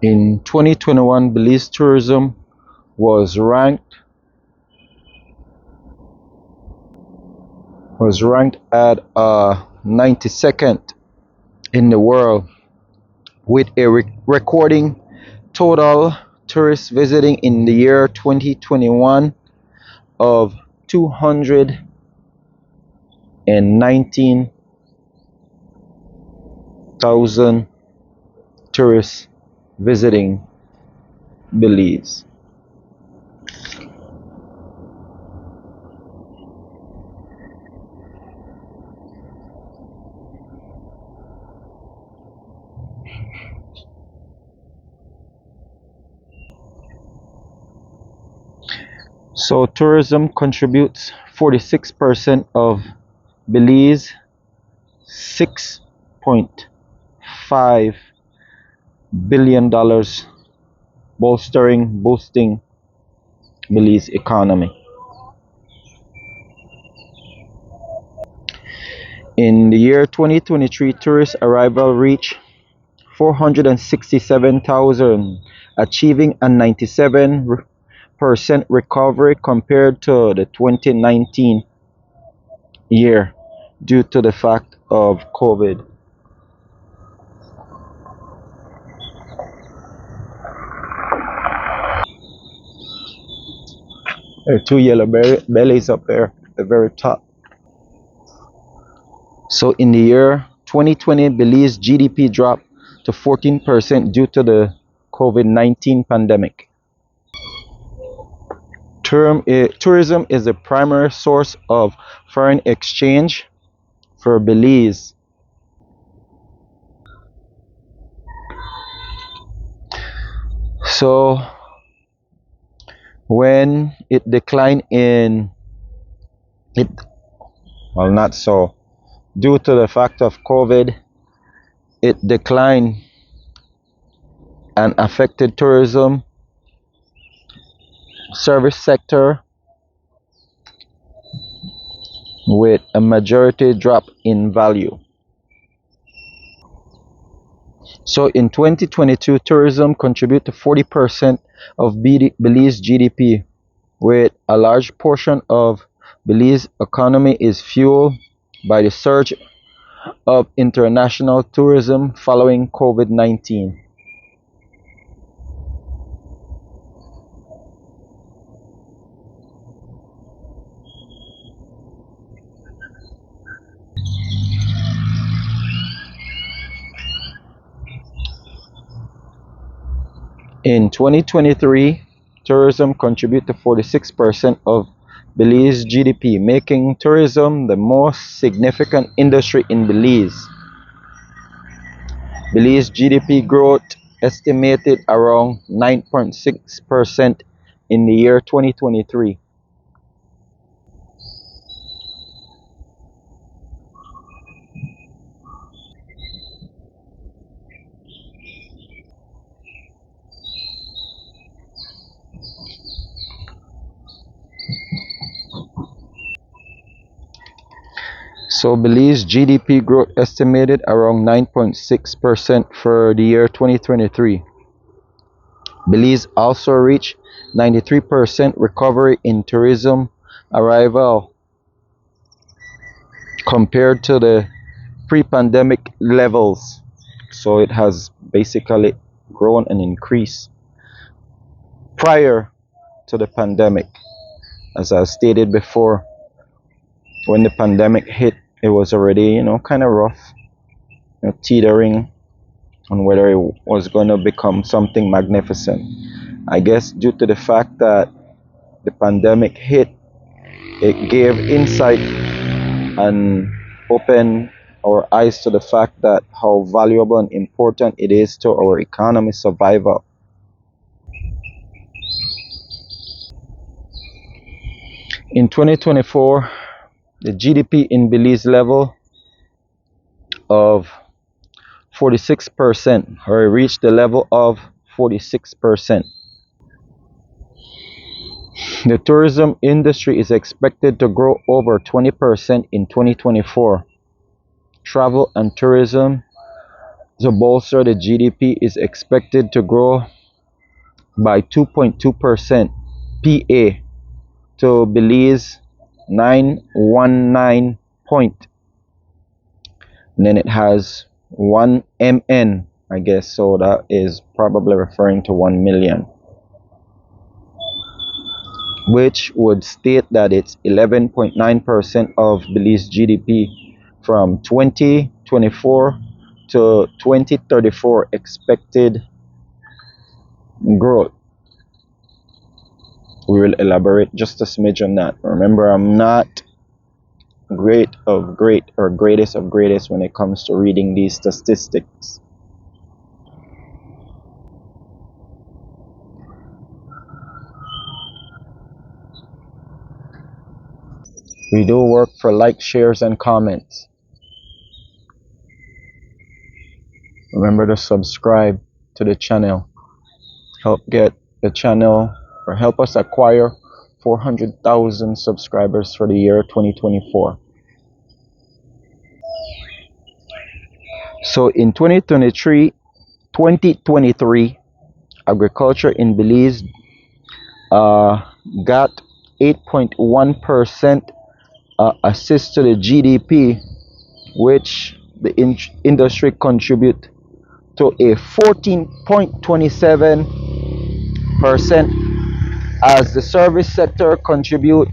In 2021, Belize tourism was ranked at 92nd in the world, with a recording total tourists visiting in the year 2021 of 219,000 tourists visiting Belize. So tourism contributes 46% of Belize $6.5 billion, boosting Belize economy. In the year 2023, tourist arrival reached 467,000, achieving a 97% recovery compared to the 2019 year due to the fact of COVID. There are two yellow bellies up there at the very top. So in the year 2020, Belize GDP dropped to 14% due to the COVID-19 pandemic. Tourism is the primary source of foreign exchange for Belize. So when it declined in it, well, not so, due to the fact of COVID, it declined and affected tourism, service sector, with a majority drop in value. So in 2022, tourism contributed to 40% of Belize GDP, with a large portion of Belize economy is fueled by the surge of international tourism following COVID-19. In 2023, tourism contributed to 46% of Belize GDP, making tourism the most significant industry in Belize. Belize GDP growth estimated around 9.6% in the year 2023. So Belize GDP growth estimated around 9.6% for the year 2023. Belize also reached 93% recovery in tourism arrival compared to the pre-pandemic levels. So it has basically grown and increased prior to the pandemic. As I stated before, when the pandemic hit, it was already, kind of rough, teetering on whether it was going to become something magnificent. I guess due to the fact that the pandemic hit, it gave insight and opened our eyes to the fact that how valuable and important it is to our economy survival. In 2024, the GDP in Belize level of 46%, or reached the level of 46%. The tourism industry is expected to grow over 20% in 2024. Travel and tourism to bolster the GDP is expected to grow by 2.2% PA to Belize 919 point. And then it has 1 MN, I guess, so that is probably referring to 1 million, which would state that it's 11.9% of Belize GDP from 2024 to 2034 expected growth. We will elaborate just a smidge on that. Remember, I'm not great or greatest of greatest when it comes to reading these statistics. We do work for likes, shares, and comments. Remember to subscribe to the channel. Help get the channel, or help us acquire 400,000 subscribers for the year 2024. So in 2023, agriculture in Belize got 8.1% assist to the GDP, which the industry contribute to a 14.27%, as the service sector contribute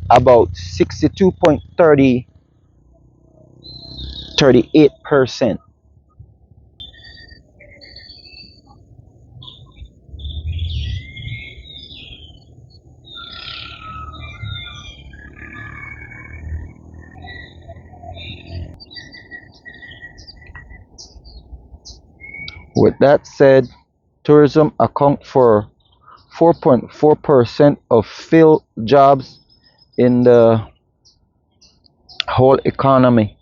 about 62.38%. With that said, tourism account for 4.4% of filled jobs in the whole economy.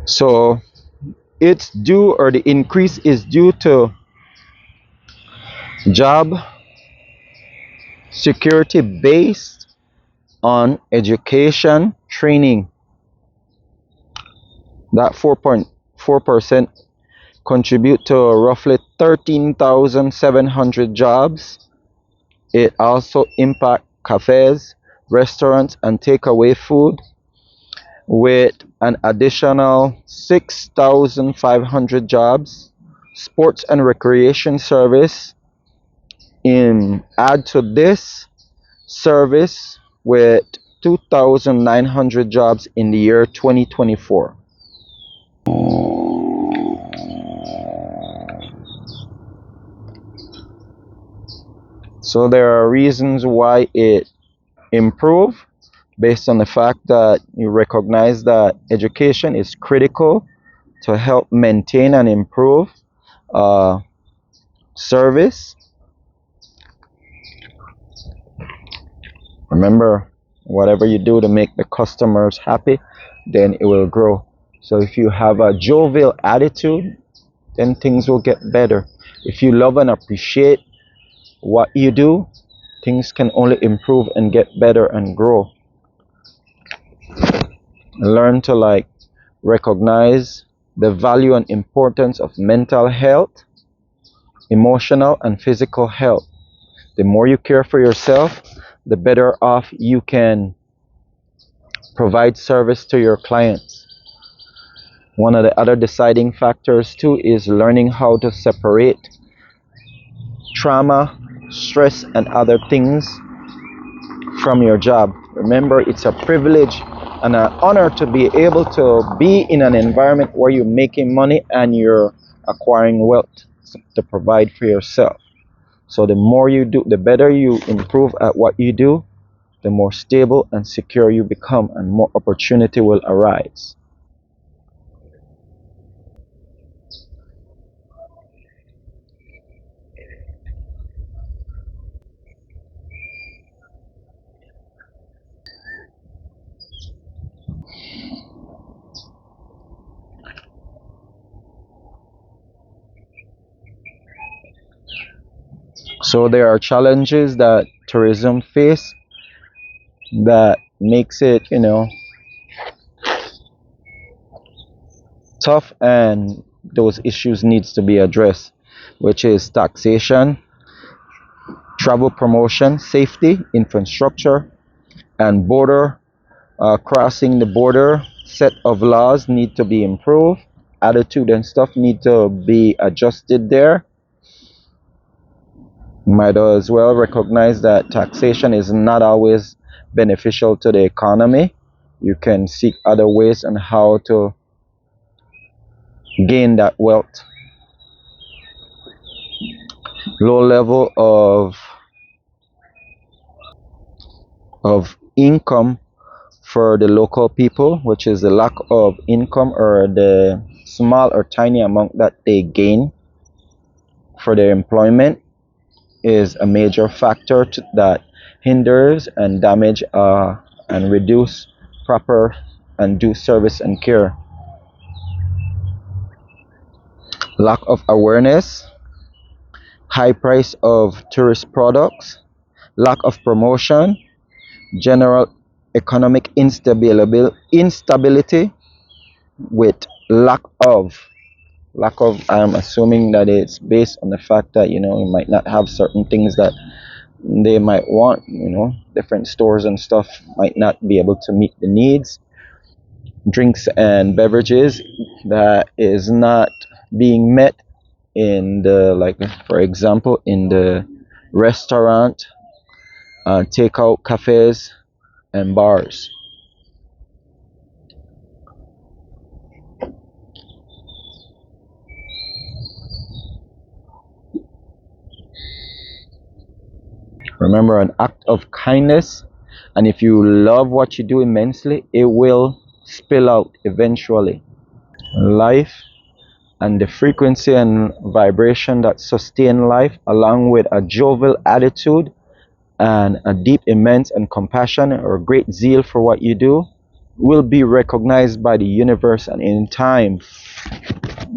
So it's due, or the increase is due to job security based on education training. That 4.4% contribute to roughly 13,700 jobs. It also impact cafes, restaurants, and takeaway food, with an additional 6,500 jobs. Sports and recreation service add to this service with 2,900 jobs in the year 2024. So there are reasons why it improved, based on the fact that you recognize that education is critical to help maintain and improve service. Remember, whatever you do to make the customers happy, then it will grow. So if you have a jovial attitude, then things will get better. If you love and appreciate what you do, things can only improve and get better and grow. Learn to recognize the value and importance of mental health, emotional and physical health. The more you care for yourself, the better off you can provide service to your clients. One of the other deciding factors too is learning how to separate trauma, stress, and other things from your job. Remember, it's a privilege and an honor to be able to be in an environment where you're making money and you're acquiring wealth to provide for yourself. So the more you do, the better you improve at what you do, the more stable and secure you become, and more opportunity will arise. So there are challenges that tourism face that makes it, tough, and those issues needs to be addressed, which is taxation, travel promotion, safety, infrastructure, and border crossing the border. Set of laws need to be improved. Attitude and stuff need to be adjusted there. Might as well recognize that taxation is not always beneficial to the economy. You can seek other ways on how to gain that wealth. Low level of income for the local people, which is the lack of income or the small or tiny amount that they gain for their employment, is a major factor that hinders and damage and reduce proper and due service and care. Lack of awareness, high price of tourist products, lack of promotion, general economic instability with lack of I'm assuming that it's based on the fact that you might not have certain things that they might want. Different stores and stuff might not be able to meet the needs. Drinks and beverages that is not being met in the, like, for example, in the restaurant, takeout cafes and bars. Remember, an act of kindness, and if you love what you do immensely, it will spill out eventually. Life and the frequency and vibration that sustain life, along with a jovial attitude and a deep, immense, and compassion or great zeal for what you do, will be recognized by the universe, and in time,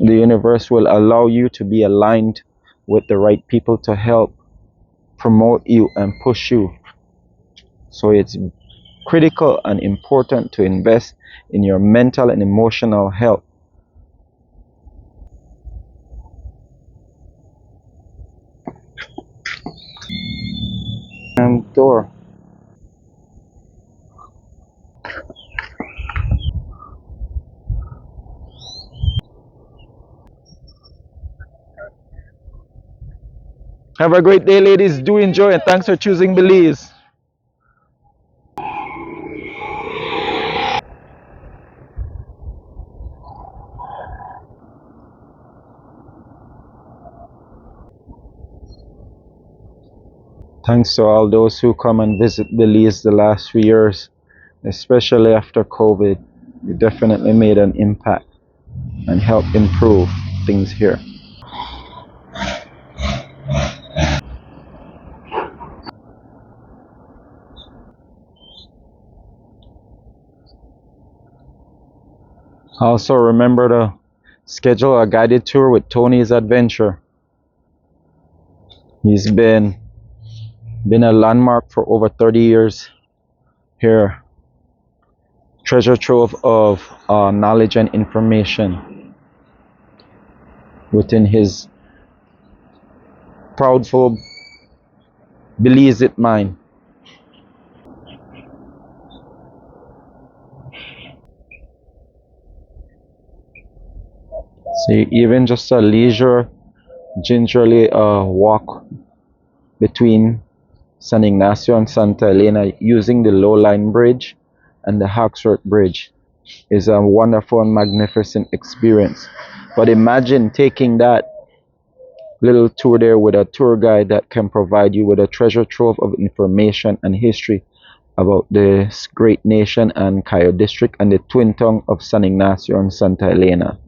the universe will allow you to be aligned with the right people to help promote you and push you. So it's critical and important to invest in your mental and emotional health. And door. Have a great day, ladies. Do enjoy, and thanks for choosing Belize. Thanks to all those who come and visit Belize the last 3 years, especially after COVID. You definitely made an impact and helped improve things here. Also, remember to schedule a guided tour with Tony's Adventure. He's been a landmark for over 30 years here. Treasure trove of knowledge and information within his proudful Belize it mind. See, even just a leisure, gingerly walk between San Ignacio and Santa Elena using the Low Line Bridge and the Hawksworth Bridge is a wonderful and magnificent experience. But imagine taking that little tour there with a tour guide that can provide you with a treasure trove of information and history about this great nation and Cayo district and the twin tongue of San Ignacio and Santa Elena.